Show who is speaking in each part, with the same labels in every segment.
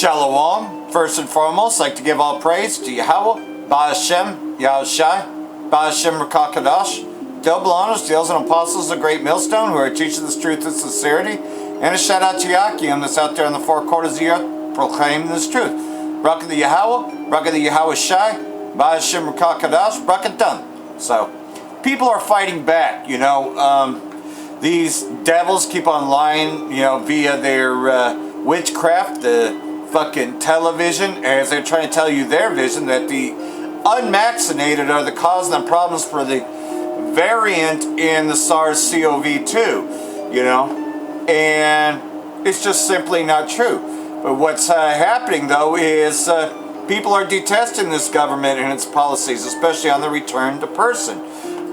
Speaker 1: Shalom. First and foremost, I'd like to give all praise to Yahweh, Ba'ashem, Yahushai, Ba'ashem Rakakadash, double honors, deals and apostles of Great Millstone who are teaching this truth with sincerity, and a shout out to Yakim that's out there in the four quarters of the earth proclaiming this truth. Barak the Yahweh, Barak the Yahushai, Ba'ashem Rakakadash, Barak done. So, people are fighting back, you know. These devils keep on lying, you know, via their witchcraft, the fucking television, as they're trying to tell you their vision that the unvaccinated are the cause of the problems for the variant in the SARS-CoV-2, you know, and it's just simply not true. But what's happening, though, is people are detesting this government and its policies, especially on the return to person.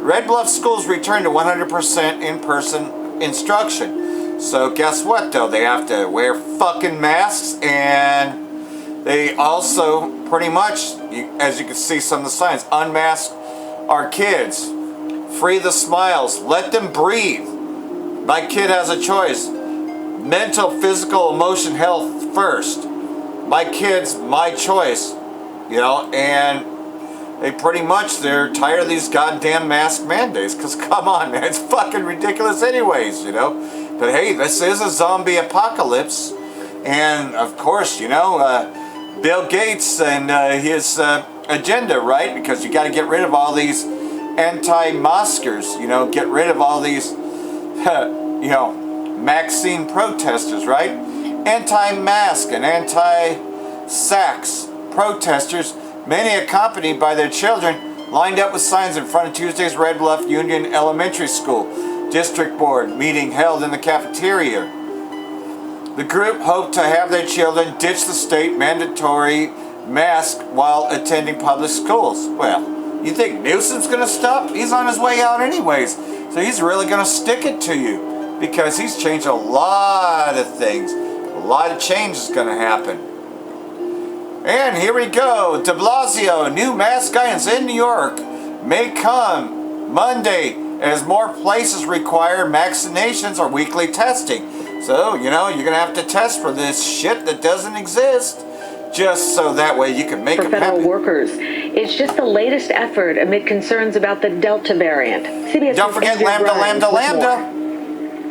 Speaker 1: Red Bluff schools return to 100% in-person instruction. So guess what, though? They have to wear fucking masks, and they also pretty much, as you can see some of the signs, unmask our kids. Free the smiles. Let them breathe. My kid has a choice. Mental, physical, emotion, health first. My kids, my choice. You know, and they pretty much, they're tired of these goddamn mask mandates. Because come on, man, it's fucking ridiculous anyways, you know. But hey, this is a zombie apocalypse. And of course, you know, Bill Gates and his agenda, right? Because you got to get rid of all these anti-maskers, you know, get rid of all these, you know, vaccine protesters, right? Anti-mask and anti-sax protesters, many accompanied by their children, lined up with signs in front of Tuesday's Red Bluff Union Elementary School District Board meeting held in the cafeteria. The group hoped to have their children ditch the state mandatory mask while attending public schools. Well, you think Newsom's going to stop? He's on his way out anyways. So he's really going to stick it to you because he's changed a lot of things. A lot of change is going to happen. And here we go. De Blasio, new mask guidance in New York may come Monday as more places require vaccinations or weekly testing. So, you know, you're going to have to test for this shit that doesn't exist. Just so that way you can make
Speaker 2: them happen. For federal workers, it's just the latest effort amid concerns about the Delta variant.
Speaker 1: Don't forget Lambda.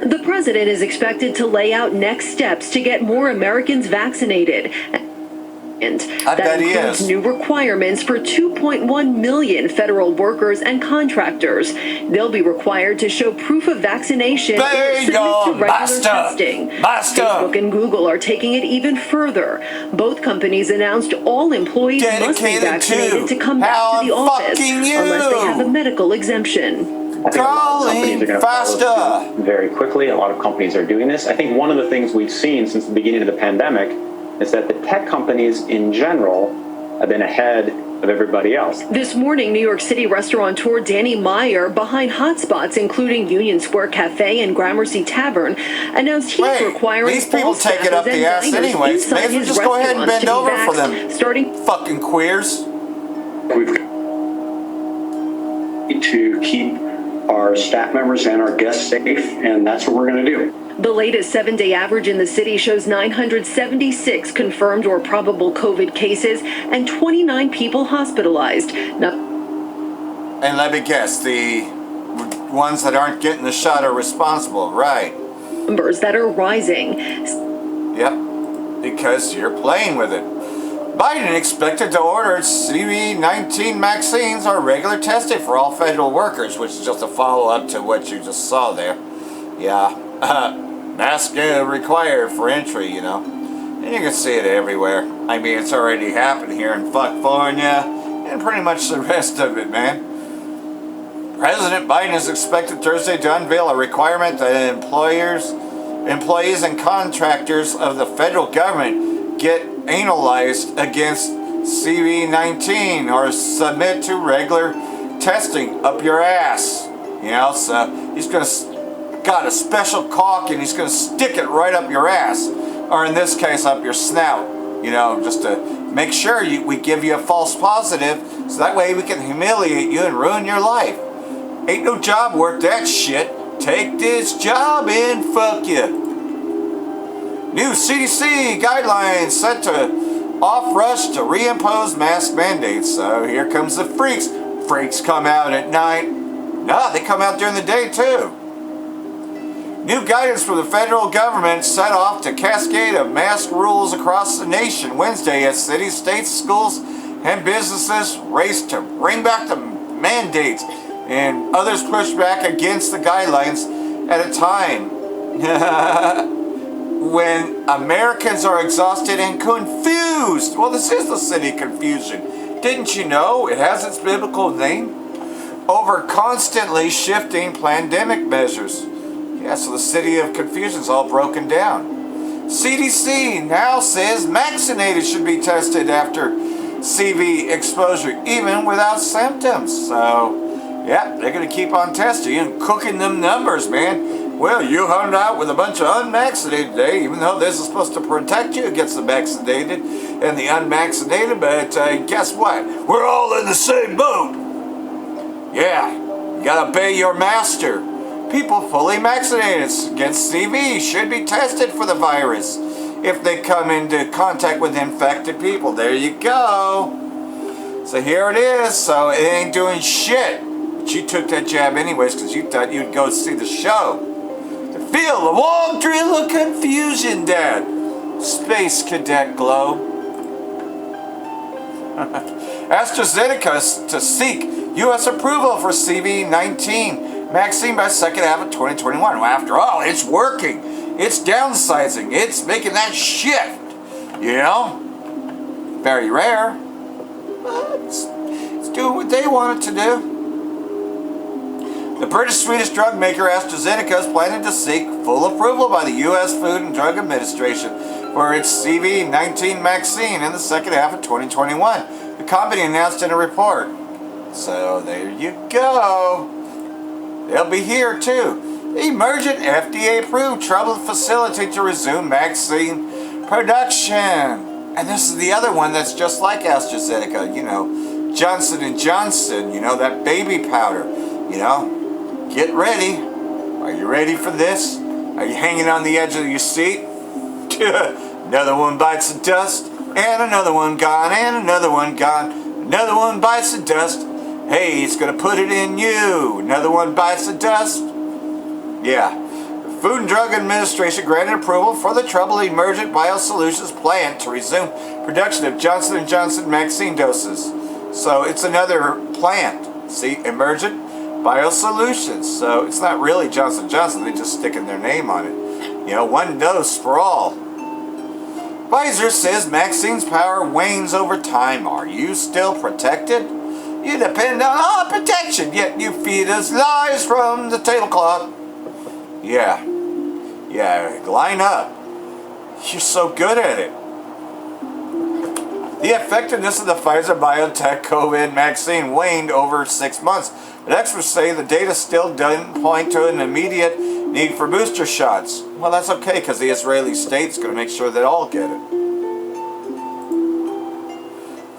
Speaker 2: The president is expected to lay out next steps to get more Americans vaccinated. That includes new requirements for 2.1 million federal workers and contractors. They'll be required to show proof of vaccination or submit to regular testing. Facebook and Google are taking it even further. Both companies announced all employees must be vaccinated to come back to the office unless they have a medical exemption.
Speaker 3: I think a lot of companies are going to follow suit very quickly. A lot of companies are doing this. I think one of the things we've seen since the beginning of the pandemic is that the tech companies in general have been ahead of everybody else.
Speaker 2: This morning, New York City restaurateur Danny Meyer, behind hotspots including Union Square Cafe and Gramercy Tavern, announced he's requiring
Speaker 1: these people take it up the ass anyways. May as well just go ahead and bend over for them. Starting fucking queers.
Speaker 4: We've to keep our staff members and our guests safe, and that's what we're going to do.
Speaker 2: The latest 7-day average in the city shows 976 confirmed or probable COVID cases and 29 people hospitalized. Now,
Speaker 1: and let me guess, the ones that aren't getting the shot are responsible, right?
Speaker 2: Numbers that are rising.
Speaker 1: Yep, because you're playing with it. Biden expected to order CV19 vaccines or regular testing for all federal workers, which is just a follow-up to what you just saw there. Yeah, mask required for entry, you know. And you can see it everywhere. I mean, it's already happened here in California and pretty much the rest of it, man. President Biden is expected Thursday to unveil a requirement that employees and contractors of the federal government get analyzed against CV19 or submit to regular testing up your ass. You know, so he's got a special caulk and he's going to stick it right up your ass, or in this case up your snout, you know, just to make sure we give you a false positive so that way we can humiliate you and ruin your life. Ain't no job worth that shit. Take this job and fuck you. New CDC guidelines set to off-rush to reimpose mask mandates. So here comes the freaks. Freaks come out at night. No, they come out during the day too. New guidance from the federal government set off to cascade of mask rules across the nation Wednesday as cities, states, schools, and businesses race to bring back the mandates and others push back against the guidelines at a time when Americans are exhausted and confused. Well, this is the city of confusion. Didn't you know it has its biblical name? Over constantly shifting pandemic measures. Yeah, so the city of confusion is all broken down. CDC now says vaccinated should be tested after CV exposure, even without symptoms. So, yeah, they're going to keep on testing and cooking them numbers, man. Well, you hung out with a bunch of unvaccinated today, even though this is supposed to protect you against the vaccinated and the unvaccinated, but guess what? We're all in the same boat. Yeah, you got to obey your master. People fully vaccinated against CV should be tested for the virus if they come into contact with infected people. There you go. So here it is. So it ain't doing shit. But you took that jab anyways because you thought you'd go see the show. To feel the warm thrill of confusion, Dad. Space Cadet Globe. AstraZeneca to seek U.S. approval for CV19 vaccine by second half of 2021. Well, after all, it's working. It's downsizing. It's making that shift. You know? Very rare. But it's doing what they want it to do. The British-Swedish drug maker AstraZeneca is planning to seek full approval by the U.S. Food and Drug Administration for its CV19 vaccine in the second half of 2021. The company announced in a report. So there you go. They'll be here too. The emergent FDA-approved troubled facility to resume vaccine production. And this is the other one that's just like AstraZeneca, you know, Johnson & Johnson, you know, that baby powder, you know. Get ready. Are you ready for this? Are you hanging on the edge of your seat? Another one bites the dust, and another one gone, and another one gone. Another one bites the dust. Hey, it's going to put it in you. Another one bites the dust. Yeah. The Food and Drug Administration granted approval for the troubled Emergent Biosolutions plant to resume production of Johnson & Johnson vaccine doses. So it's another plant. See, Emergent Biosolutions. So it's not really Johnson & Johnson. They're just sticking their name on it. You know, one dose for all. Pfizer says vaccine's power wanes over time. Are you still protected? You depend on our protection, yet you feed us lies from the tablecloth. Yeah. Yeah, line up. You're so good at it. The effectiveness of the Pfizer-BioNTech COVID vaccine waned over 6 months, but experts say the data still doesn't point to an immediate need for booster shots. Well, that's okay, because the Israeli state's going to make sure that all get it.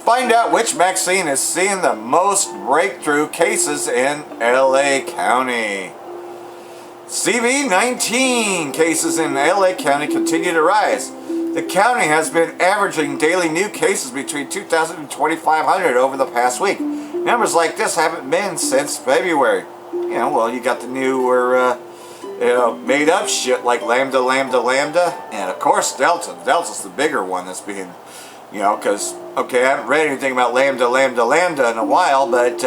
Speaker 1: Find out which vaccine is seeing the most breakthrough cases in LA County. CV19 cases in LA County continue to rise. The county has been averaging daily new cases between 2,000 and 2,500 over the past week. Numbers like this haven't been since February. You know, well, you got the newer, made up shit like Lambda, and of course Delta. Delta's the bigger one that's being, you know, because, okay, I haven't read anything about Lambda in a while, but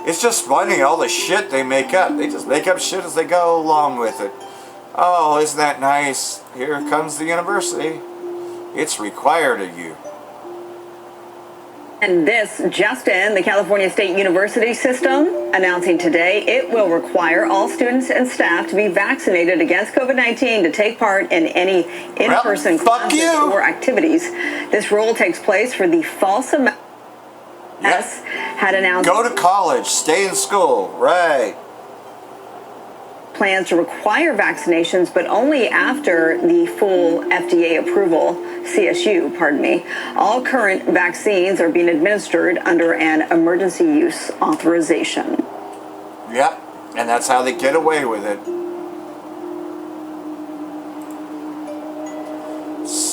Speaker 1: it's just funny all the shit they make up. They just make up shit as they go along with it. Oh, isn't that nice? Here comes the university. It's required of you.
Speaker 5: And this just in, the California State University system announcing today it will require all students and staff to be vaccinated against COVID-19 to take part in any in-person classes or activities. This rule takes place for the fall semester. Had announced
Speaker 1: go to college, stay in school, right?
Speaker 5: Plans to require vaccinations, but only after the full FDA approval, CSU, pardon me. All current vaccines are being administered under an emergency use authorization.
Speaker 1: Yep, and that's how they get away with it.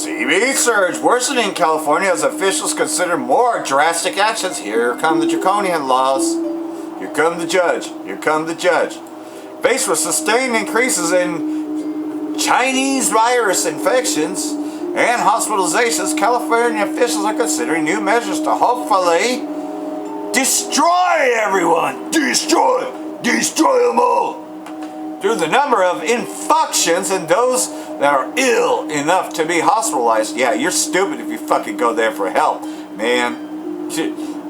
Speaker 1: CB surge worsening in California as officials consider more drastic actions. Here come the draconian laws. Here come the judge. Here come the judge. Faced with sustained increases in Chinese virus infections and hospitalizations, California officials are considering new measures to hopefully destroy everyone. Destroy them all. Through the number of infections and those that are ill enough to be hospitalized. Yeah, you're stupid if you fucking go there for help, man.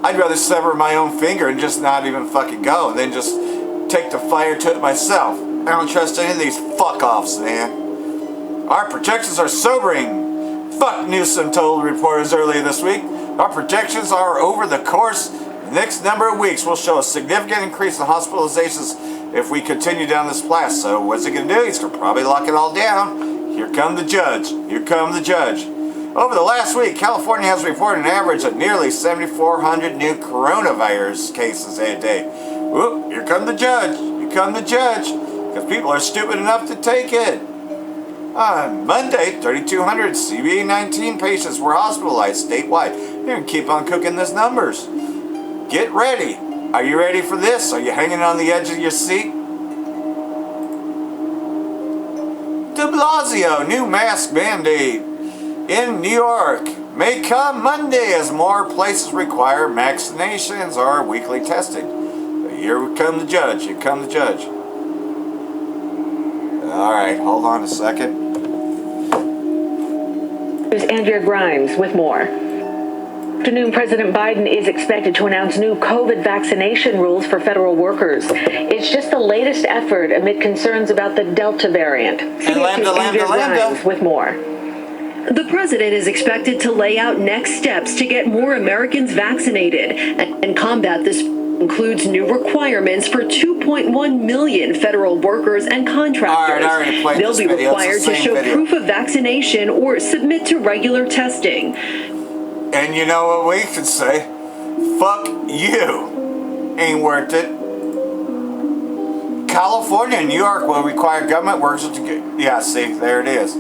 Speaker 1: I'd rather sever my own finger and just not even fucking go, and then just take the fire to it myself. I don't trust any of these fuck-offs, man. Our projections are sobering. Fuck Newsom told reporters earlier this week. Our projections are over the course of the next number of weeks will show a significant increase in hospitalizations if we continue down this path. So what's he going to do? He's going to probably lock it all down. Here come the judge. Here come the judge. Over the last week, California has reported an average of nearly 7,400 new coronavirus cases a day. Whoop, here come the judge. Here come the judge. Because people are stupid enough to take it. On Monday, 3,200 COVID-19 patients were hospitalized statewide. You're going to keep on cooking those numbers. Get ready. Are you ready for this? Are you hanging on the edge of your seat? De Blasio, new mask mandate in New York may come Monday as more places require vaccinations or weekly testing. But here come the judge. Here come the judge. All right, hold on a second.
Speaker 2: Here's Andrea Grimes with more. Afternoon, President Biden is expected to announce new COVID vaccination rules for federal workers. It's just the latest effort amid concerns about the Delta variant. Andrea Grimes with more. The president is expected to lay out next steps to get more Americans vaccinated and combat this. Includes new requirements for 2.1 million federal workers and contractors. They'll be required to show proof of vaccination or submit to regular testing.
Speaker 1: And you know what we can say? Fuck you. Ain't worth it. California and New York will require government workers to get... Yeah, see, there it is.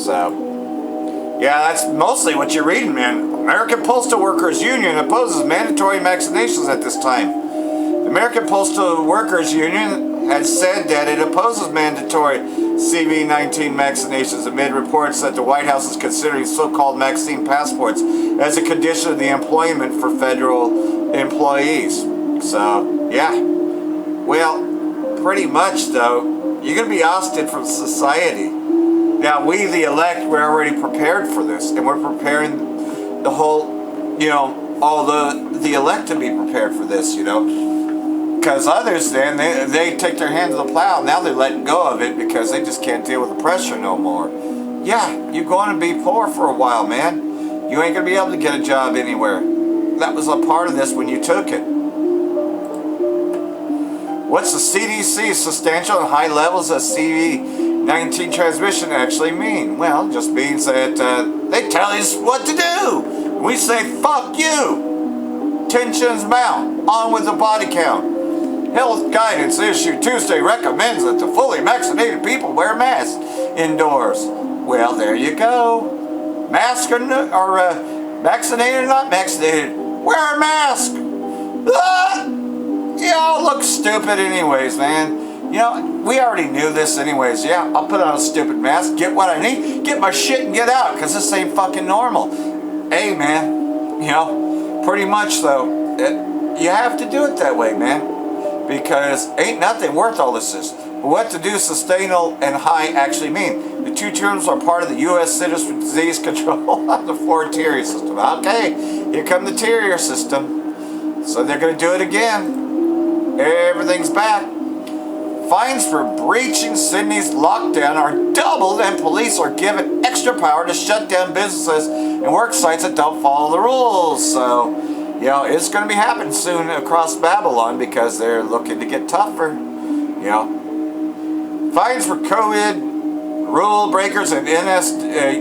Speaker 1: So, yeah, that's mostly what you're reading, man. American Postal Workers Union opposes mandatory vaccinations at this time. The American Postal Workers Union has said that it opposes mandatory COVID-19 vaccinations amid reports that the White House is considering so-called vaccine passports as a condition of the employment for federal employees. So, yeah. Well, pretty much, though, you're going to be ousted from society. Now, we, the elect, we're already prepared for this, and we're preparing the whole, all the elect to be prepared for this, Because others, then, they take their hand to the plow. Now they're letting go of it because they just can't deal with the pressure no more. Yeah, you're going to be poor for a while, man. You ain't going to be able to get a job anywhere. That was a part of this when you took it. What's the CDC, substantial and high levels of COVID-19 transmission, actually mean? Well, it just means that they tell us what to do. We say, fuck you. Tensions mount. On with the body count. Health guidance issued Tuesday recommends that the fully vaccinated people wear masks indoors. Well, there you go. Mask or vaccinated or not vaccinated, wear a mask. You all look stupid anyways, man. We already knew this anyways. Yeah, I'll put on a stupid mask, get what I need, get my shit and get out, because this ain't fucking normal. Hey, man, pretty much, though, you have to do it that way, man, because ain't nothing worth all this is. What to do sustainable and high actually mean? The two terms are part of the U.S. Centers for Disease Control of the 4-tier system. Okay, here come the tier system. So they're going to do it again. Everything's back. Fines for breaching Sydney's lockdown are doubled, and police are given extra power to shut down businesses and work sites that don't follow the rules. So, it's going to be happening soon across Babylon because they're looking to get tougher. Fines for COVID rule breakers in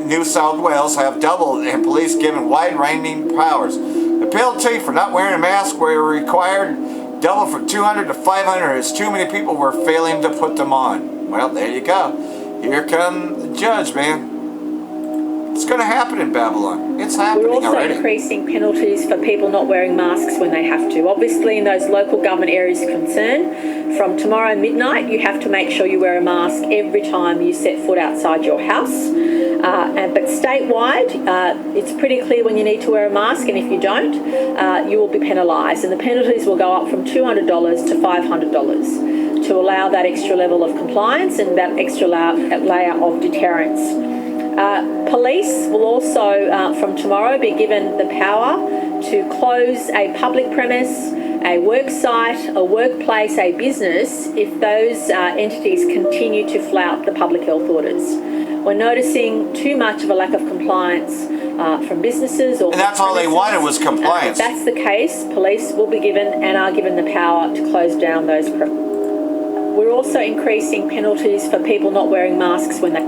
Speaker 1: New South Wales have doubled, and police given wide-ranging powers. The penalty for not wearing a mask were required double from 200 to 500 as too many people were failing to put them on. Well, there you go. Here come the judge, man. It's going to happen in Babylon. It's happening already.
Speaker 6: We're also increasing penalties for people not wearing masks when they have to. Obviously, in those local government areas of concern, from tomorrow midnight, you have to make sure you wear a mask every time you set foot outside your house. But statewide, it's pretty clear when you need to wear a mask, and if you don't, you will be penalised. And the penalties will go up from $200 to $500 to allow that extra level of compliance and that extra layer of deterrence. Police will also, from tomorrow, be given the power to close a public premise, a work site, a workplace, a business, if those entities continue to flout the public health orders. We're noticing too much of a lack of compliance from businesses or...
Speaker 1: And that's all they wanted was compliance.
Speaker 6: If that's the case, police will be given and are given the power to close down those premises. We're also increasing penalties for people not wearing masks when they...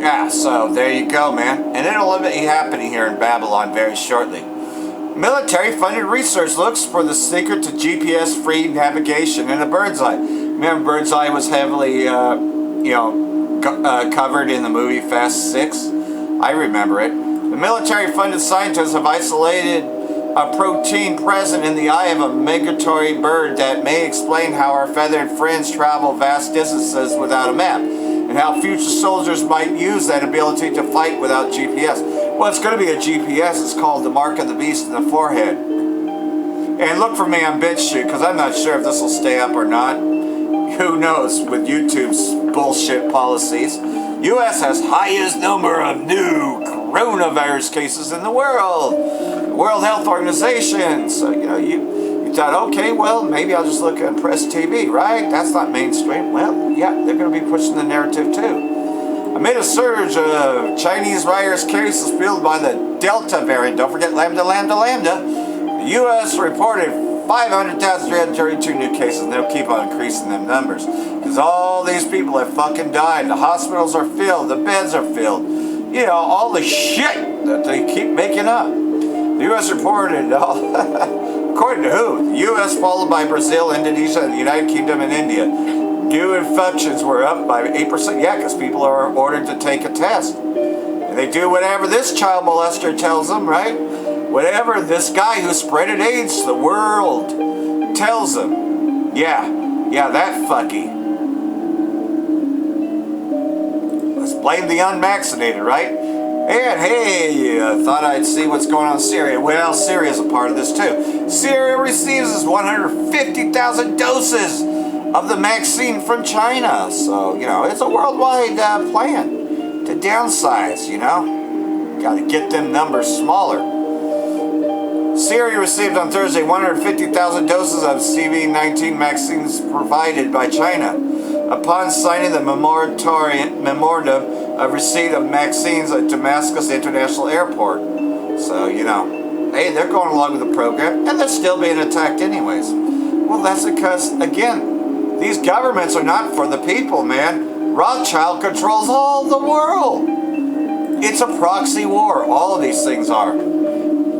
Speaker 1: Yeah, so there you go, man. And it'll be happening here in Babylon very shortly. Military-funded research looks for the secret to GPS-free navigation in a bird's eye. Remember, bird's eye was heavily, covered in the movie Fast 6? I remember it. The military-funded scientists have isolated a protein present in the eye of a migratory bird that may explain how our feathered friends travel vast distances without a map, and how future soldiers might use that ability to fight without GPS. Well, it's going to be a GPS. It's called the Mark of the Beast in the forehead. And look for me on BitChute, because I'm not sure if this will stay up or not. Who knows with YouTube's bullshit policies. U.S. has highest number of new coronavirus cases in the world. World Health Organization. So, you thought, okay, well, maybe I'll just look at Press TV, right? That's not mainstream. Well, yeah, they're going to be pushing the narrative too. Amid a surge of Chinese virus cases fueled by the Delta variant, don't forget Lambda, Lambda, Lambda, the U.S. reported 500,332 new cases, and they'll keep on increasing them numbers. Because all these people have fucking died. The hospitals are filled. The beds are filled. All the shit that they keep making up. The U.S. reported, according to who? The U.S. followed by Brazil, Indonesia, and the United Kingdom and India. New infections were up by 8%. Yeah, because people are ordered to take a test. And they do whatever this child molester tells them, right? Whatever this guy who spreaded AIDS to the world tells them. Yeah, that fucky. Let's blame the unvaccinated, right? And hey, thought I'd see what's going on in Syria. Well, Syria's a part of this too. Syria receives 150,000 doses of the vaccine from China. So, it's a worldwide plan to downsize, Got to get them numbers smaller. Syria received on Thursday 150,000 doses of CV-19 vaccines provided by China upon signing the memorandum of receipt of vaccines at Damascus International Airport. So, hey, they're going along with the program, and they're still being attacked anyways. Well, that's because, again, these governments are not for the people, man. Rothschild controls all the world. It's a proxy war. All of these things are.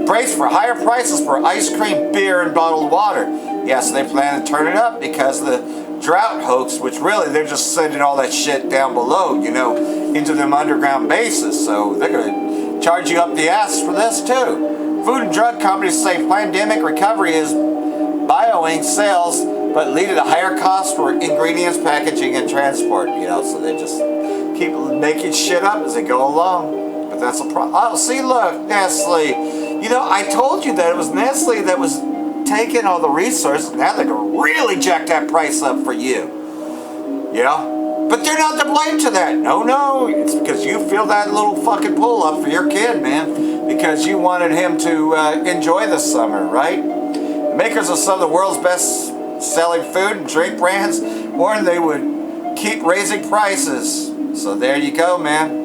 Speaker 1: Brace for higher prices for ice cream, beer, and bottled water. Yes, they plan to turn it up because the drought hoax, which really they're just sending all that shit down below, into them underground bases. So they're going to charge you up the ass for this too. Food and drug companies say pandemic recovery is bioing sales, but lead to higher costs for ingredients, packaging, and transport. So they just keep making shit up as they go along. But that's a problem. Oh, see, look, Nestle. I told you that it was Nestle that was taking all the resources. Now they're going to really jack that price up for you. But they're not to blame to that. No. It's because you feel that little fucking pull up for your kid, man. Because you wanted him to enjoy the summer, right? The makers of some of the world's best-selling food and drink brands warned they would keep raising prices. So there you go, man.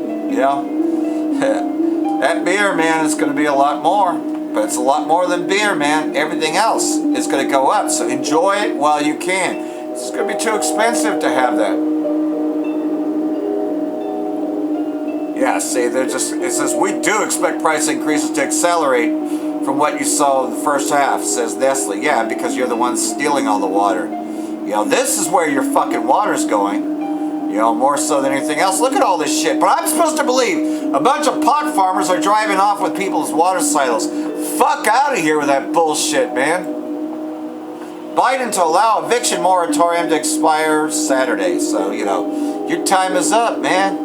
Speaker 1: That beer, man, is going to be a lot more. But it's a lot more than beer, man. Everything else is going to go up. So enjoy it while you can. It's going to be too expensive to have that. Yeah, see, it says, we do expect price increases to accelerate from what you saw in the first half, says Nestle. Yeah, because you're the ones stealing all the water. This is where your fucking water's going. You know, more so than anything else. Look at all this shit. But I'm supposed to believe a bunch of pot farmers are driving off with people's water silos. Fuck out of here with that bullshit, man. Biden to allow eviction moratorium to expire Saturday. So, you know, your time is up, man.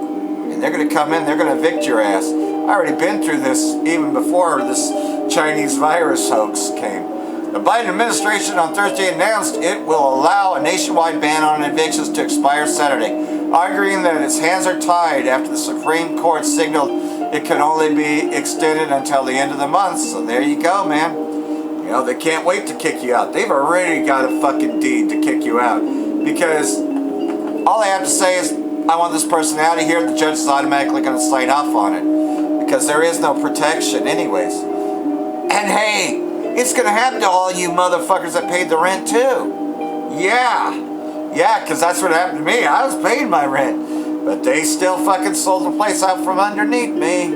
Speaker 1: And they're going to come in, they're going to evict your ass. I already been through this even before this Chinese virus hoax came. The Biden administration on Thursday announced it will allow a nationwide ban on evictions to expire Saturday, arguing that its hands are tied after the Supreme Court signaled it could only be extended until the end of the month. So there you go, man. You know, they can't wait to kick you out. They've already got a fucking deed to kick you out. Because all they have to say is, I want this person out of here, the judge is automatically going to sign off on it. Because there is no protection anyways. And hey, it's going to happen to all you motherfuckers that paid the rent too. Yeah, because that's what happened to me. I was paying my rent. But they still fucking sold the place out from underneath me.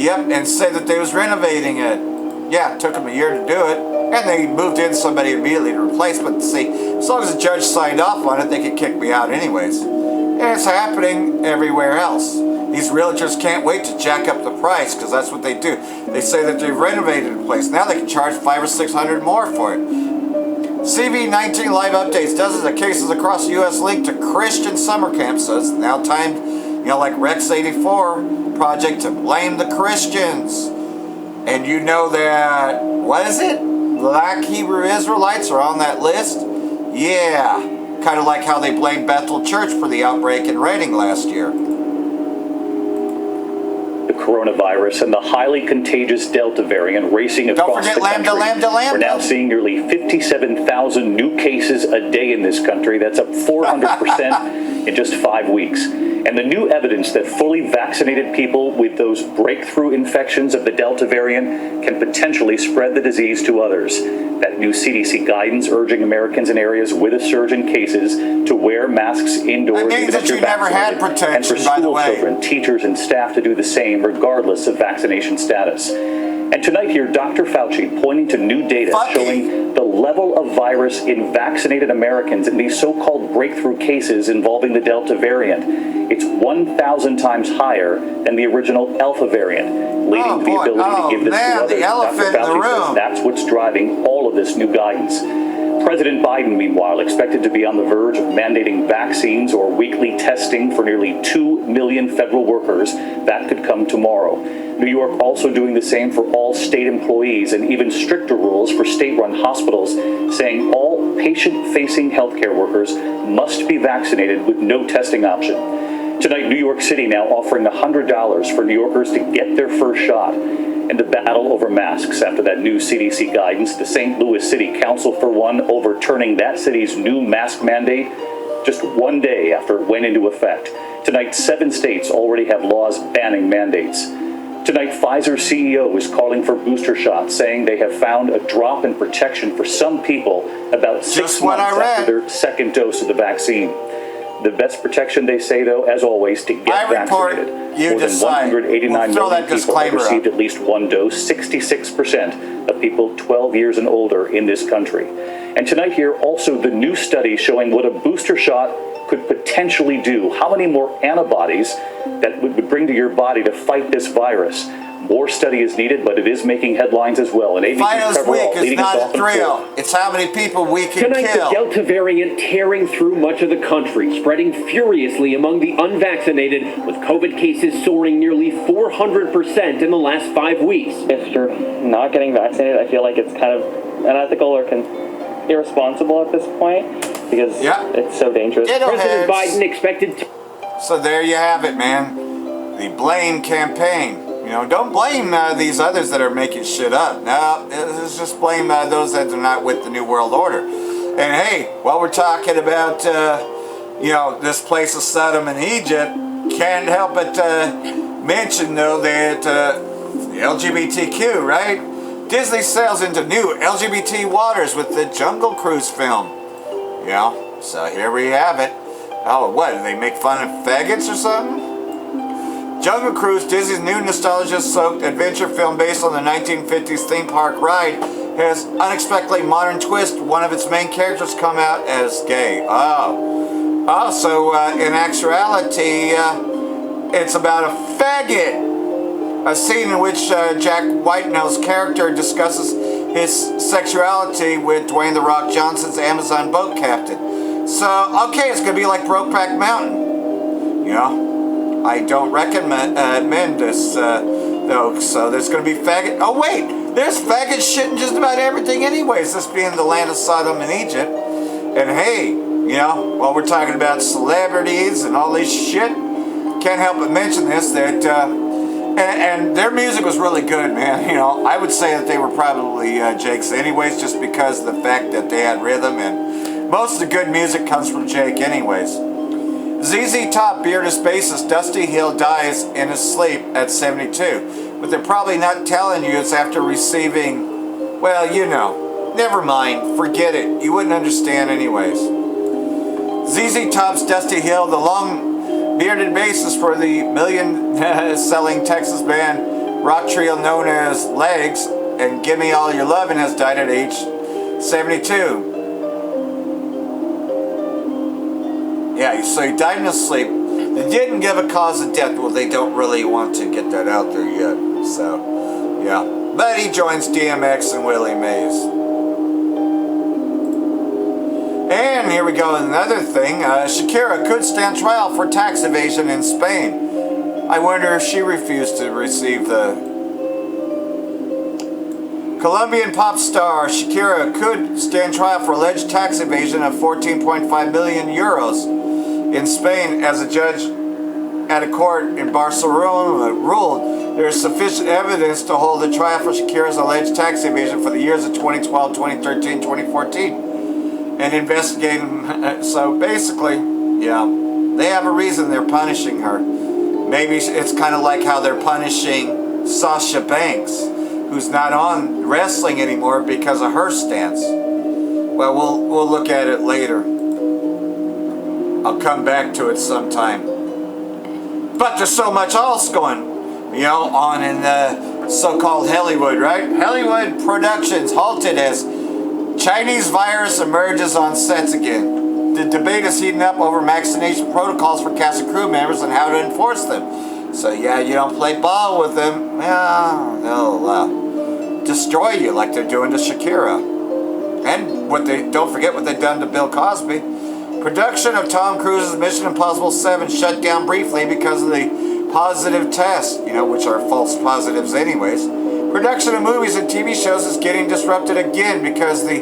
Speaker 1: Yep, and said that they was renovating it. Yeah, it took them a year to do it. And they moved in somebody immediately to replace. But see, as long as the judge signed off on it, they could kick me out anyways. And it's happening everywhere else. These realtors can't wait to jack up the price because that's what they do. They say that they've renovated the place. Now they can charge $500 or $600 more for it. CV19 live updates. Dozens of cases across the U.S. linked to Christian summer camps. So it's now timed, you know, like Rex 84 project to blame the Christians. And you know that, what is it? Black Hebrew Israelites are on that list? Yeah. Kind of like how they blamed Bethel Church for the outbreak in Reading last year.
Speaker 7: The coronavirus and the highly contagious Delta variant racing across the country. Lambda. We're now seeing nearly 57,000 new cases a day in this country. That's up 400% in just 5 weeks. And the new evidence that fully vaccinated people with those breakthrough infections of the Delta variant can potentially spread the disease to others. That new CDC guidance urging Americans in areas with a surge in cases to wear masks indoors.
Speaker 1: That means that you never had protection,
Speaker 7: and for school children, teachers, and staff to do the same regardless of vaccination status. And tonight here, Dr. Fauci pointing to new data showing the level of virus in vaccinated Americans in these so-called breakthrough cases involving the Delta variant. It's 1,000 times higher than the original Alpha variant, leading to the ability to give this to others. Dr. Fauci says that's what's driving all of this new guidance. President Biden, meanwhile, expected to be on the verge of mandating vaccines or weekly testing for nearly 2 million federal workers. That could come tomorrow. New York also doing the same for all state employees and even stricter rules for state-run hospitals, saying all patient-facing healthcare workers must be vaccinated with no testing option. Tonight, New York City now offering $100 for New Yorkers to get their first shot. And the battle over masks after that new CDC guidance, the St. Louis City Council, for one, overturning that city's new mask mandate just one day after it went into effect. Tonight, 7 states already have laws banning mandates. Tonight, Pfizer's CEO is calling for booster shots, saying they have found a drop in protection for some people about 6 months after their second dose of the vaccine. The best protection, they say, though, as always, to get vaccinated. More than 189 million people have received at least one dose, 66% of people 12 years and older in this country. And tonight here, also the new study showing what a booster shot could potentially do. How many more antibodies that would bring to your body to fight this virus. More study is needed, but it is making headlines as well. And
Speaker 1: ABC's week is not a thrill. It's how many people we can
Speaker 8: Tonight,
Speaker 1: kill.
Speaker 8: The Delta variant tearing through much of the country, spreading furiously among the unvaccinated, with COVID cases soaring nearly 400% in the last 5 weeks.
Speaker 9: If you're not getting vaccinated, I feel like it's kind of unethical or irresponsible at this point because it's so dangerous.
Speaker 8: President Biden expected to...
Speaker 1: So there you have it, man. The blame campaign. You know, don't blame these others that are making shit up. No, let's just blame those that are not with the New World Order. And hey, while we're talking about, you know, this place of Sodom and Egypt, can't help but mention, though, that the LGBTQ, right? Disney sails into new LGBT waters with the Jungle Cruise film. You know, so here we have it. Oh, what, do they make fun of faggots or something? Jungle Cruise, Disney's new nostalgia-soaked adventure film based on the 1950s theme park ride, has unexpectedly modern twist. One of its main characters come out as gay. Oh, Also, in actuality, it's about a faggot. A scene in which Jack Whiteno's character discusses his sexuality with Dwayne "The Rock" Johnson's Amazon boat captain. So, okay, it's going to be like Brokeback Mountain. You know, I don't recommend this, though. So there's going to be faggot. Oh, wait, there's faggot shit in just about everything anyways, this being the land of Sodom and Egypt. And hey, you know, while we're talking about celebrities and all this shit, can't help but mention this, that, and their music was really good, man. You know, I would say that they were probably Jake's anyways, just because of the fact that they had rhythm, and most of the good music comes from Jake anyways. ZZ Top bearded bassist Dusty Hill dies in his sleep at 72, but they're probably not telling you it's after receiving, well, you know, never mind, forget it, you wouldn't understand anyways. ZZ Top's Dusty Hill, the long-bearded bassist for the million-selling Texas band rock trio known as Legs and Gimme All Your Lovin', has died at age 72. Yeah, so he died in his sleep. They didn't give a cause of death. Well, they don't really want to get that out there yet. So, yeah. But he joins DMX and Willie Mays. And here we go, another thing. Shakira could stand trial for tax evasion in Spain. I wonder if she refused to receive the... Colombian pop star Shakira could stand trial for alleged tax evasion of 14.5 million euros in Spain, as a judge at a court in Barcelona ruled there is sufficient evidence to hold a trial for Shakira's alleged tax evasion for the years of 2012, 2013, 2014. And investigating, so basically, yeah, they have a reason they're punishing her. Maybe it's kind of like how they're punishing Sasha Banks, who's not on wrestling anymore because of her stance. Well, we'll look at it later. I'll come back to it sometime. But there's so much else going, you know, on in the so-called Hollywood, right? Hollywood productions halted as Chinese virus emerges on sets again. The debate is heating up over vaccination protocols for cast and crew members and how to enforce them. So yeah, you don't play ball with them, yeah, they'll destroy you like they're doing to Shakira. And don't forget what they've done to Bill Cosby. Production of Tom Cruise's Mission Impossible 7 shut down briefly because of the positive test, you know, which are false positives anyways. Production of movies and TV shows is getting disrupted again because the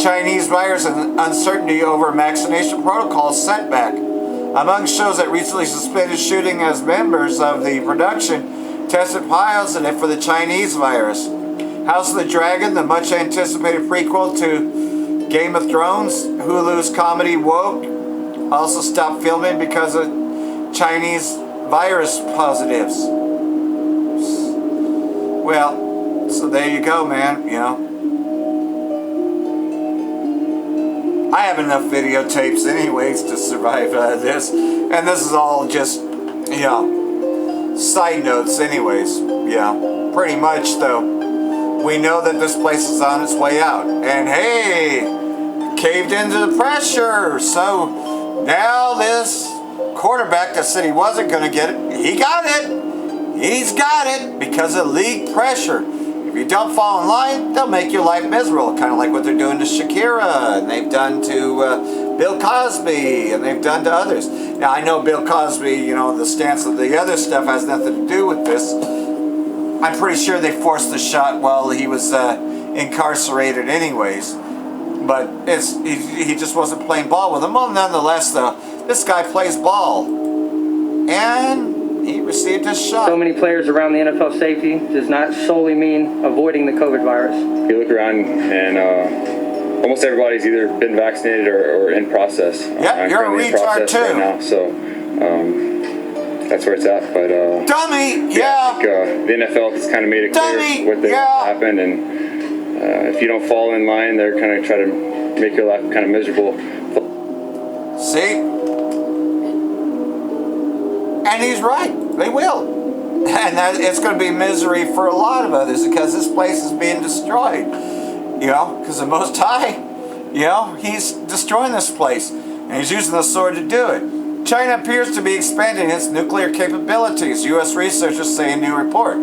Speaker 1: Chinese virus and uncertainty over vaccination protocols set back. Among shows that recently suspended shooting as members of the production tested positive for the Chinese virus. House of the Dragon, the much anticipated prequel to Game of Thrones, Hulu's comedy Woke, also stopped filming because of Chinese virus positives. Well, so there you go, man, you know. I have enough videotapes anyways to survive this. And this is all just, you know, side notes anyways. Yeah, pretty much though. We know that this place is on its way out. And hey, caved into the pressure. So now this quarterback that said he wasn't going to get it, he got it. He's got it because of league pressure. If you don't fall in line, they'll make your life miserable. Kind of like what they're doing to Shakira, and they've done to Bill Cosby, and they've done to others. Now, I know Bill Cosby, you know, the stance of the other stuff has nothing to do with this. I'm pretty sure they forced the shot while he was incarcerated anyways. But he just wasn't playing ball with them. Well, nonetheless, though, this guy plays ball. And he received his shot.
Speaker 10: So many players around the NFL safety does not solely mean avoiding the COVID virus.
Speaker 11: You look around and almost everybody's either been vaccinated or in process.
Speaker 1: Yep, you're a retard too.
Speaker 11: Right now, so that's where it's at. But
Speaker 1: dummy, yeah.
Speaker 11: I think, the NFL has kind of made it clear what happened, and if you don't fall in line, they're kind of try to make your life kind of miserable.
Speaker 1: See? And he's right. They will. And it's going to be misery for a lot of others because this place is being destroyed. You know, because the Most High, you know, he's destroying this place. And he's using the sword to do it. China appears to be expanding its nuclear capabilities, U.S. researchers say in a new report.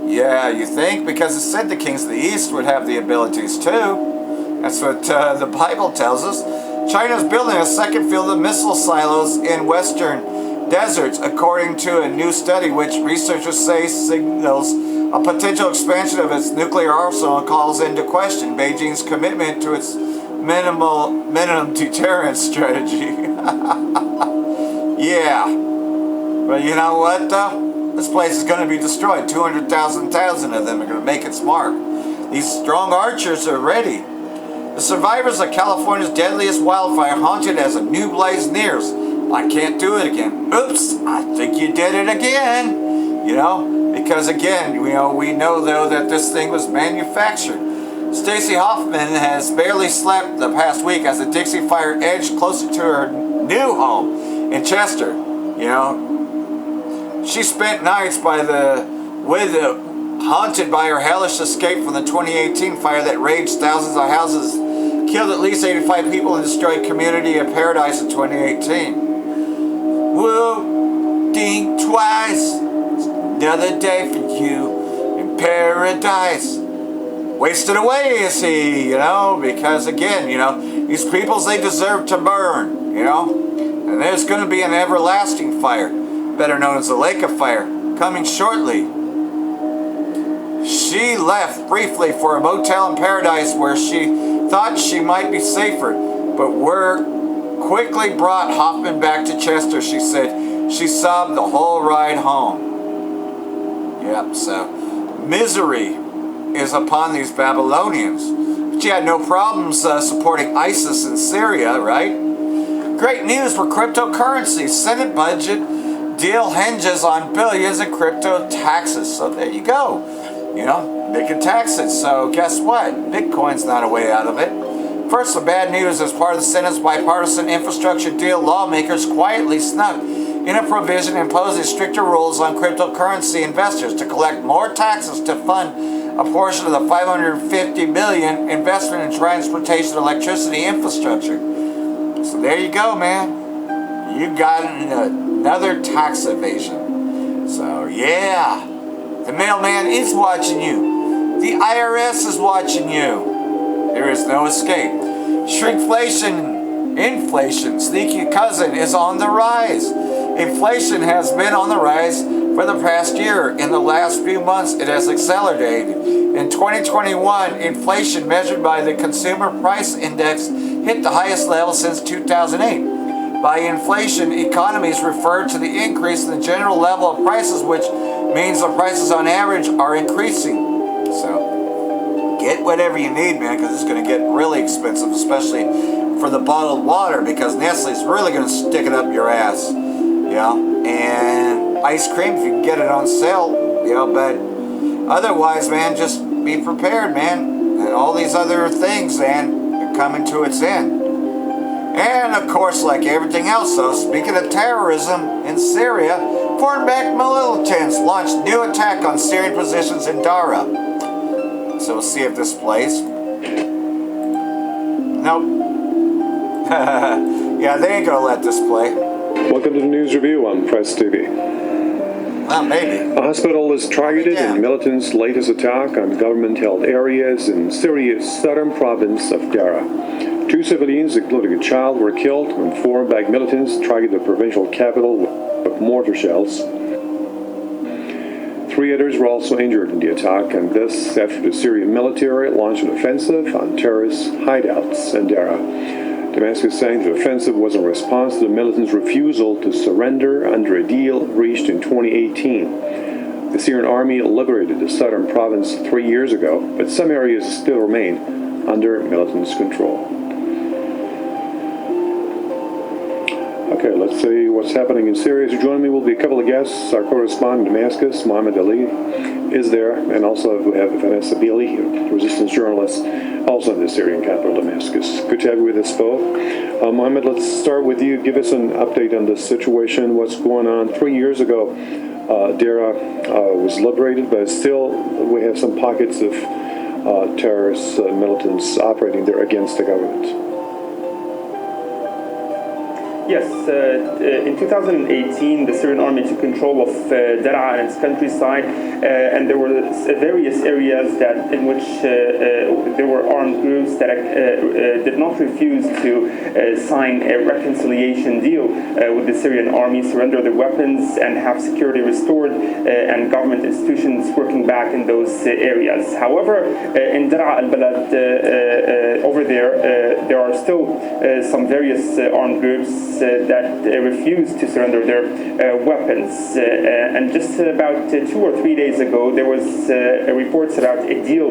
Speaker 1: Yeah, you think? Because it said the kings of the East would have the abilities too. That's what the Bible tells us. China is building a second field of missile silos in western deserts, according to a new study which researchers say signals a potential expansion of its nuclear arsenal and calls into question Beijing's commitment to its minimum deterrence strategy. Yeah. But you know what, though? This place is going to be destroyed. 200,000 of them are going to make its mark. These strong archers are ready. The survivors of California's deadliest wildfire haunted as a new blaze nears. I can't do it again. Oops, I think you did it again. You know, because again, we know though that this thing was manufactured. Stacey Hoffman has barely slept the past week as the Dixie Fire edged closer to her new home in Chester. You know, she spent nights haunted by her hellish escape from the 2018 fire that raged thousands of houses, killed at least 85 people, and destroyed community of Paradise in 2018. Whoa, think twice. Another day for you in paradise. Wasted away is he, you know, because again, you know, these peoples, they deserve to burn, you know. And there's going to be an everlasting fire, better known as the Lake of Fire, coming shortly. She left briefly for a motel in Paradise where she thought she might be safer, but were quickly brought Hoffman back to Chester, she said. She sobbed the whole ride home. Yep, so misery is upon these Babylonians. But you had no problems supporting ISIS in Syria, right? Great news for cryptocurrency. Senate budget deal hinges on billions in crypto taxes. So there you go. You know, they can tax it. So guess what? Bitcoin's not a way out of it. First, the bad news. As part of the Senate's bipartisan infrastructure deal, lawmakers quietly snuck in a provision imposing stricter rules on cryptocurrency investors to collect more taxes to fund a portion of the $550 billion investment in transportation electricity infrastructure. So there you go, man. You got another tax evasion. So yeah, the mailman is watching you. The IRS is watching you. There is no escape. Shrinkflation, inflation, sneaky cousin is on the rise. Inflation has been on the rise for the past year. In the last few months, it has accelerated. In 2021, inflation measured by the Consumer Price Index hit the highest level since 2008. By inflation, economies refer to the increase in the general level of prices, which means the prices on average are increasing. So get whatever you need, man, because it's going to get really expensive, especially for the bottled water, because Nestle's really going to stick it up your ass. You know, and ice cream if you can get it on sale, you know, but otherwise, man, just be prepared, man. And all these other things, man, are coming to its end. And of course, like everything else, though, speaking of terrorism in Syria, foreign-backed militants launched new attack on Syrian positions in Dara. So we'll see if this plays. Nope. Yeah, they ain't gonna let this play.
Speaker 12: Welcome to the News Review on Press TV.
Speaker 1: Well, maybe.
Speaker 12: A hospital is targeted in militants' latest attack on government-held areas in Syria's southern province of Dara. 2 civilians, including a child, were killed when foreign-backed militants targeted the provincial capital with mortar shells. 3 others were also injured in the attack, and this after the Syrian military launched an offensive on terrorist hideouts in Dara. Damascus saying the offensive was in response to the militants' refusal to surrender under a deal reached in 2018. The Syrian army liberated the southern province 3 years ago, but some areas still remain under militants' control. Okay, let's see what's happening in Syria. So joining me will be a couple of guests. Our correspondent in Damascus, Mohammed Ali, is there, and also we have Vanessa Bealey, a resistance journalist, also in the Syrian capital, Damascus. Good to have you with us both. Mohammed, let's start with you. Give us an update on the situation, what's going on. 3 years ago, Dara was liberated, but still we have some pockets of terrorist militants operating there against the government.
Speaker 13: Yes, in 2018, the Syrian army took control of Daraa and its countryside, and there were various areas in which there were armed groups that did not refuse to sign a reconciliation deal with the Syrian army, surrender their weapons, and have security restored, and government institutions working back in those areas. However, in Daraa al-Balad, over there are still some various armed groups that refuse to surrender their weapons. And just about 2 or 3 days ago, there was reports about a deal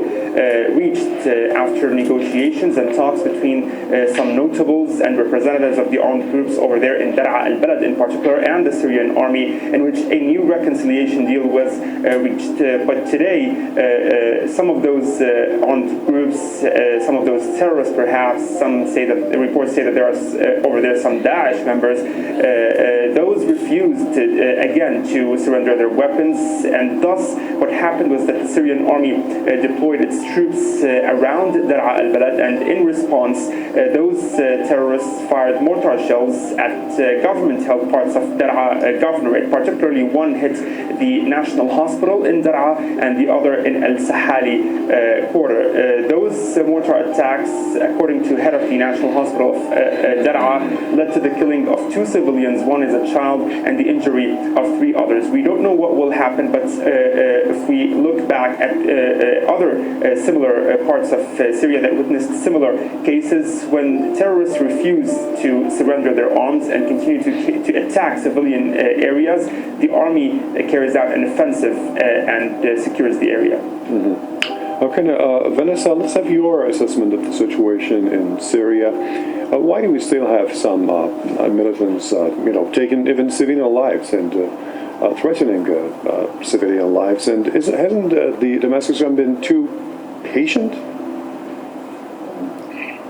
Speaker 13: reached after negotiations and talks between some notables and representatives of the armed groups over there in Daraa al-Balad in particular, and the Syrian army, in which a new reconciliation deal was reached. But today, some of those armed groups, some of those terrorists perhaps, some say that the reports say that there are over there some Daesh members, those refused again to surrender their weapons, and thus what happened was that the Syrian army deployed its troops around Daraa al-Balad, and in response those terrorists fired mortar shells at government-held parts of Daraa governorate. Particularly one hit the National Hospital in Daraa and the other in al-Sahali quarter. Those mortar attacks, according to head of the National Hospital of Daraa, led to the killing of 2 civilians, one is a child, and the injury of 3 others. We don't know what will happen, but if we look back at other similar parts of Syria that witnessed similar cases, when terrorists refuse to surrender their arms and continue to attack civilian areas, the army carries out an offensive and secures the area.
Speaker 12: Mm-hmm. Okay, now, Vanessa, let's have your assessment of the situation in Syria. Why do we still have some militants, taking even civilian lives and threatening civilian lives? And hasn't the Damascus government been too patient?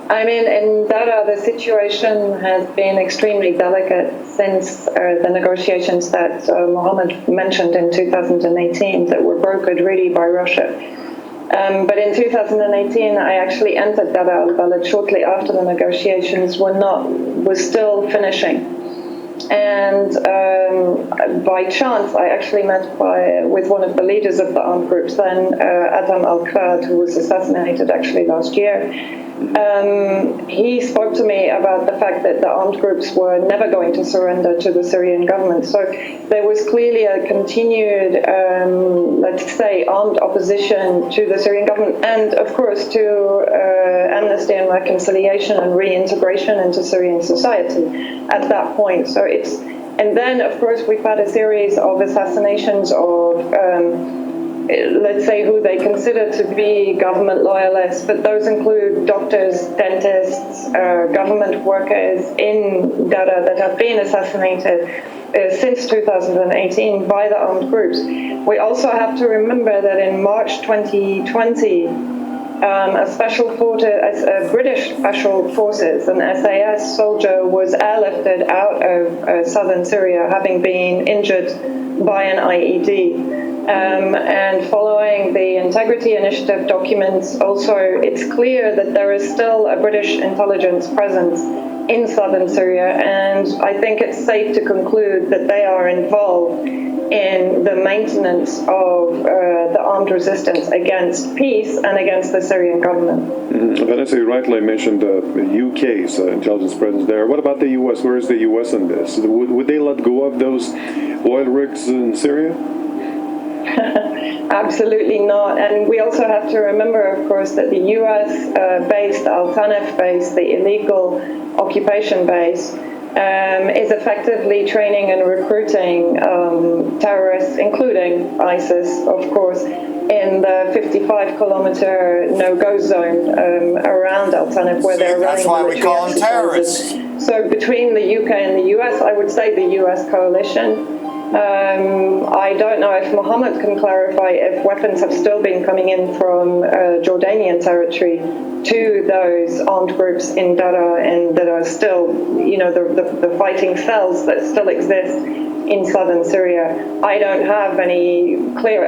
Speaker 14: I mean, in Daraa, the situation has been extremely delicate since the negotiations that Mohammed mentioned in 2018 that were brokered really by Russia. But in 2018, I actually entered Daraa al-Balad shortly after the negotiations were still finishing. And by chance, I actually met with one of the leaders of the armed groups then, Adam al-Qad, who was assassinated actually last year. He spoke to me about the fact that the armed groups were never going to surrender to the Syrian government. So there was clearly a continued, let's say, armed opposition to the Syrian government, and of course to amnesty and reconciliation and reintegration into Syrian society at that point. So and then of course we've had a series of assassinations of let's say, who they consider to be government loyalists, but those include doctors, dentists, government workers in Daraa that have been assassinated since 2018 by the armed groups. We also have to remember that in March 2020, a British Special Forces, an SAS soldier, was airlifted out of southern Syria, having been injured by an IED. And following the Integrity Initiative documents, also, it's clear that there is still a British intelligence presence in southern Syria, and I think it's safe to conclude that they are involved in the maintenance of the armed resistance against peace and against the Syrian government.
Speaker 12: Mm-hmm. Vanessa, you rightly mentioned the UK's intelligence presence there. What about the US? Where is the US in this? Would they let go of those oil rigs in Syria?
Speaker 14: Absolutely not. And we also have to remember, of course, that the US-based Al-Tanf base, the illegal occupation base, is effectively training and recruiting terrorists, including ISIS, of course, in the 55-kilometer no-go zone around Al-Tanf, where they're running.
Speaker 1: That's why we call them terrorists.
Speaker 14: So between the UK and the US, I would say the US coalition. I don't know if Mohammed can clarify if weapons have still been coming in from Jordanian territory to those armed groups in Daraa, and that are still, the fighting cells that still exist in southern Syria. I don't have any clear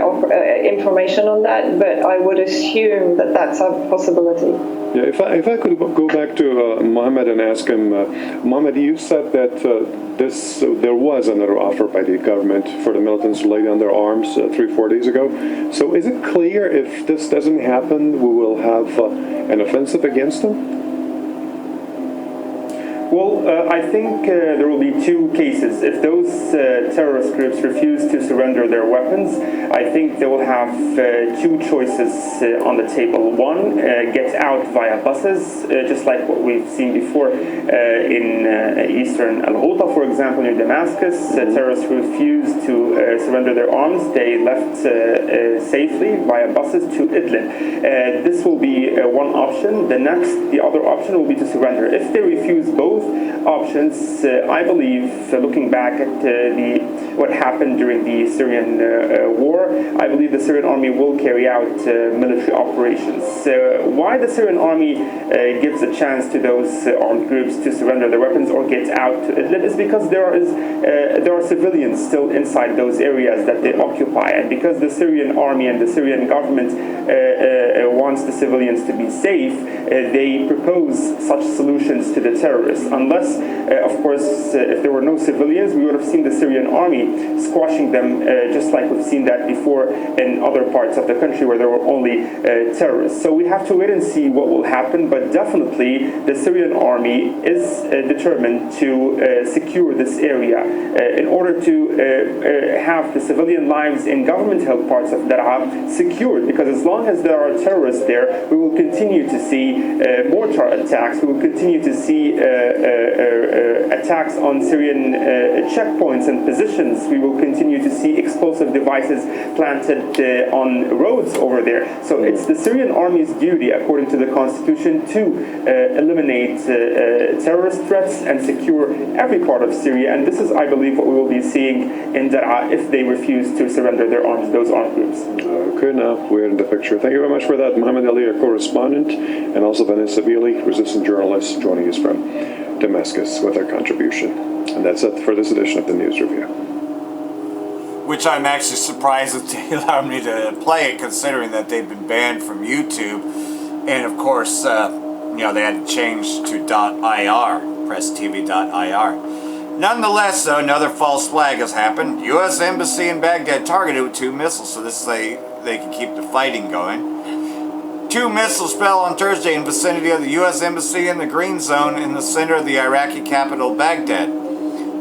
Speaker 14: information on that, but I would assume that that's a possibility.
Speaker 12: Yeah, if I could go back to Mohammed and ask him, Mohammed, you said that there was another offer by the government for the militants to lay down their arms 3-4 days ago. So is it clear if this doesn't happen, we will have an offensive against them?
Speaker 13: Well, I think there will be two cases. If those terrorist groups refuse to surrender their weapons, I think they will have two choices on the table. One, get out via buses, just like what we've seen before in eastern Al-Ghouta, for example, in Damascus. Terrorists who refused to surrender their arms, they left safely via buses to Idlib. This will be one option. The other option will be to surrender. If they refuse both options, I believe, looking back at what happened during the Syrian war, I believe the Syrian army will carry out military operations. Why the Syrian army gives a chance to those armed groups to surrender their weapons or get out to Idlib is because there are civilians still inside those areas that they occupy, and because the Syrian army and the Syrian government wants the civilians to be safe, they propose such solutions to the terrorists. Unless, of course, if there were no civilians, we would have seen the Syrian army squashing them, just like we've seen that before in other parts of the country where there were only terrorists. So we have to wait and see what will happen, but definitely the Syrian army is determined to secure this area in order to have the civilian lives in government-held parts of Daraa secured, because as long as there are terrorists there, we will continue to see mortar attacks, we will continue to see attacks on Syrian checkpoints and positions. We will continue to see explosive devices planted on roads over there. So it's the Syrian army's duty, according to the constitution, to eliminate terrorist threats and secure every part of Syria. And this is, I believe, what we will be seeing in Daraa if they refuse to surrender their arms, those armed groups.
Speaker 12: Okay, now we're in the picture. Thank you very much for that, Mohammed Ali, a correspondent, and also Vanessa Bealey, resistant journalist, joining us from Damascus with our contribution. And that's it for this edition of the News Review.
Speaker 1: Which I'm actually surprised that they allowed me to play it, considering that they've been banned from YouTube. And of course, they had to change to .ir, presstv.ir. Nonetheless, though, another false flag has happened. U.S. Embassy in Baghdad targeted with 2 missiles, so this is they can keep the fighting going. 2 missiles fell on Thursday in vicinity of the U.S. Embassy in the Green Zone in the center of the Iraqi capital, Baghdad.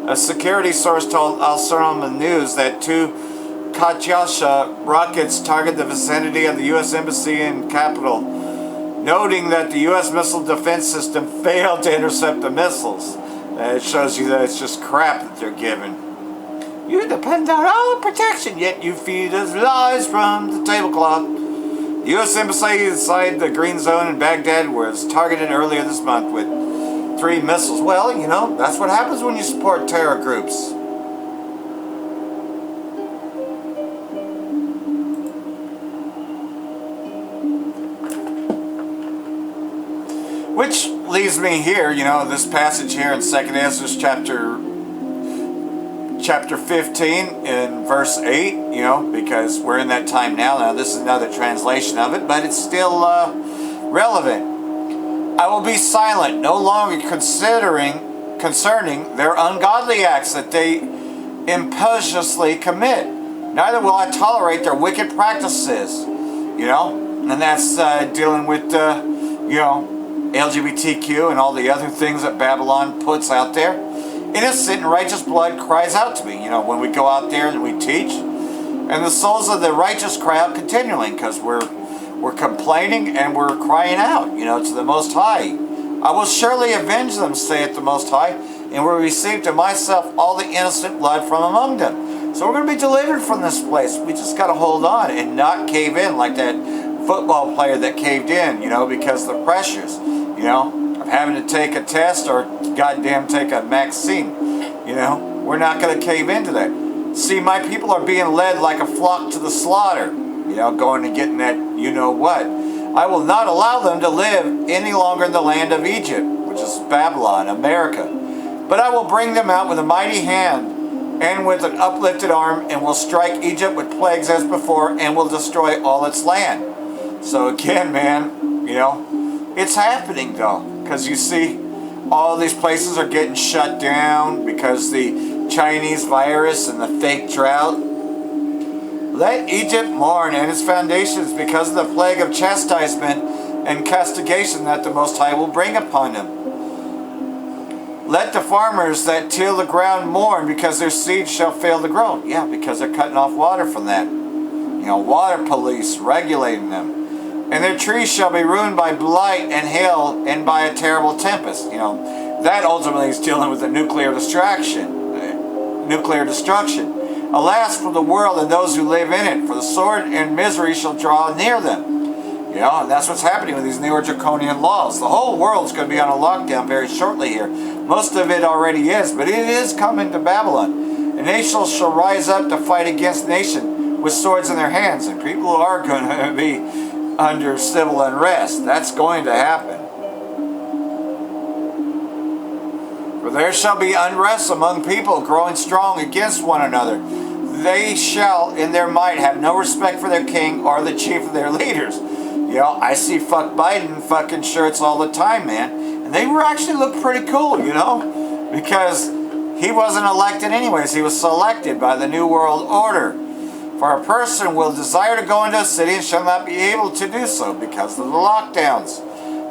Speaker 1: A security source told Al Salam News that 2 Katyusha rockets targeted the vicinity of the U.S. Embassy in capital, noting that the U.S. missile defense system failed to intercept the missiles. It shows you that it's just crap that they're given. You depend on our protection, yet you feed us lies from the tablecloth. The U.S. Embassy inside the Green Zone in Baghdad was targeted earlier this month with 3 missiles. Well, that's what happens when you support terror groups. Which leaves me here, this passage here in 2nd Ezra chapter 15 in verse 8, because we're in that time now. Now this is another translation of it, but it's still relevant. I will be silent no longer concerning their ungodly acts that they impiously commit. Neither will I tolerate their wicked practices, and that's dealing with, LGBTQ and all the other things that Babylon puts out there. Innocent and righteous blood cries out to me, when we go out there and we teach. And the souls of the righteous cry out continually, because we're complaining and we're crying out, to the Most High. I will surely avenge them, saith the Most High, and will receive to myself all the innocent blood from among them. So we're going to be delivered from this place. We just got to hold on and not cave in like that football player that caved in, because of the pressures, of having to take a test or goddamn take a vaccine. We're not going to cave into that. See, my people are being led like a flock to the slaughter, going and getting that what. I will not allow them to live any longer in the land of Egypt, which is Babylon, America. But I will bring them out with a mighty hand and with an uplifted arm, and will strike Egypt with plagues as before, and will destroy all its land. So again, man, you know, it's happening though, because you see all these places are getting shut down because the Chinese virus and the fake drought. Let Egypt mourn and its foundations because of the plague of chastisement and castigation that the Most High will bring upon them. Let the farmers that till the ground mourn because their seed shall fail to grow. Yeah, because they're cutting off water from that. You know, water police regulating them. And their trees shall be ruined by blight and hail and by a terrible tempest. You know, that ultimately is dealing with the nuclear destruction. Alas for the world and those who live in it, for the sword and misery shall draw near them. You know, and that's what's happening with these newer draconian laws. The whole world's going to be on a lockdown very shortly here. Most of it already is, but it is coming to Babylon. And nations shall rise up to fight against nation with swords in their hands, and people are going to be under civil unrest. That's going to happen. For there shall be unrest among people, growing strong against one another. They shall, in their might, have no respect for their king or the chief of their leaders. You know, I see fuck Biden fucking shirts all the time, man. And they actually look pretty cool, you know? Because he wasn't elected anyways. He was selected by the New World Order. For a person will desire to go into a city and shall not be able to do so because of the lockdowns.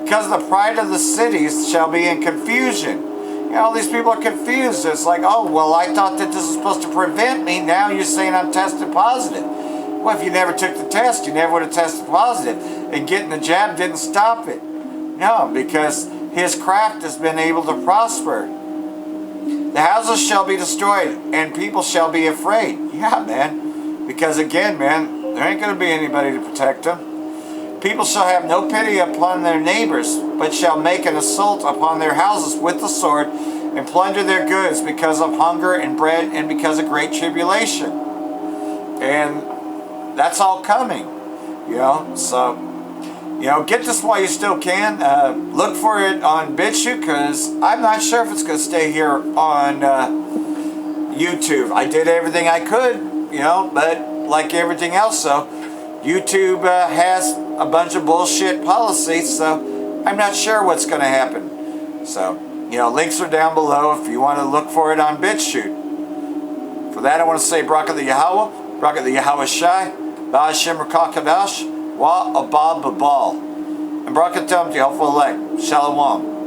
Speaker 1: Because the pride of the cities shall be in confusion. You know, all these people are confused. It's like, oh, well, I thought that this was supposed to prevent me. Now you're saying I'm tested positive. Well, if you never took the test, you never would have tested positive. And getting the jab didn't stop it. No, because his craft has been able to prosper. The houses shall be destroyed and people shall be afraid. Yeah, man. Because again, man, there ain't going to be anybody to protect them. People shall have no pity upon their neighbors, but shall make an assault upon their houses with the sword and plunder their goods because of hunger and bread and because of great tribulation. And that's all coming, you know. So, you know, get this while you still can. Look for it on BitChute, because I'm not sure if it's going to stay here on YouTube. I did everything I could, you know, but like everything else, so YouTube has a bunch of bullshit policies, so I'm not sure what's going to happen. So, you know, links are down below if you want to look for it on BitChute. For that, I want to say Barak the Yahweh, Barak the Yahweh Shai, Ba'ashem Rakakadash, Wa Abab Babal, and Barak Atom to helpful elect. Shalom.